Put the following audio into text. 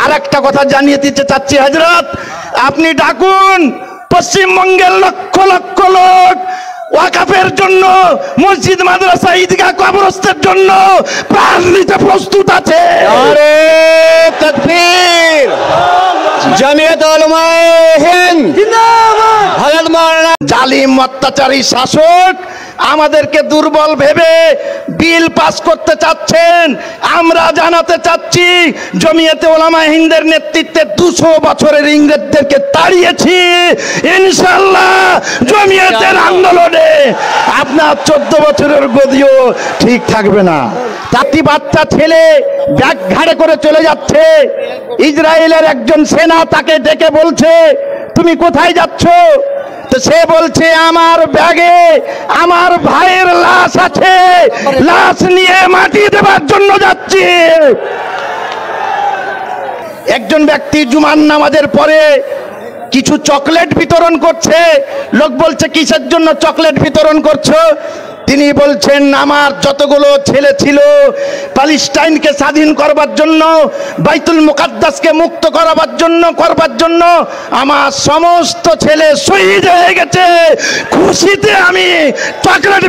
আরেকটা কথা জানিয়ে দিতে চাচ্ছি হযরত, আপনি ডাকুন পশ্চিমবঙ্গের লক্ষ লক্ষ লোক ওয়াকাফের জন্য, মসজিদ মাদ্রাসা ঈদগাহ কবরস্থানের জন্য প্রাণ দিতে প্রস্তুত আছে। নারে তাকবীর। জামিয়াত উলামায়ে হিন্দ জিন্দাবাদ। হযরত মাওলানা জালিম অত্যাচারী শাসক আমাদেরকে দুর্বল ভেবে বিল পাস করতে চাচ্ছেন। আমরা জানাতে চাচ্ছি জমিয়তে উলামায়ে হিন্দের নেতৃত্বে 200 বছরের ইংরেজদেরকে তাড়িয়েছি। ইনশাআল্লাহ জমিয়তের আন্দোলনে আপনার 14 বছরের গদিও ঠিক থাকবে না। তাতি বাচ্চা ছেলে ব্যাগ ঘাড়ে করে চলে যাচ্ছে, ইসরায়েলের একজন সেনা তাকে ডেকে বলছে তুমি কোথায় যাচ্ছ? তো সে বলছে আমার ব্যাগে আমার ভাইয়ের লাশ আছে, লাশ নিয়ে মাটি দেবার জন্য যাচ্ছি। একজন ব্যক্তি জুমার নামাজের পরে কিছু চকলেট বিতরণ করছে। লোক বলছে কিসের জন্য চকলেট বিতরণ করছো? তিনি বলছেন আমার যতগুলো ছেলে ছিল প্যালেস্টাইনকে স্বাধীন করবার জন্য, বাইতুল মুকাদ্দাসকে মুক্ত করবার জন্য আমার সমস্ত ছেলে শহীদ হয়ে গেছে, খুশিতে আমি চকলেট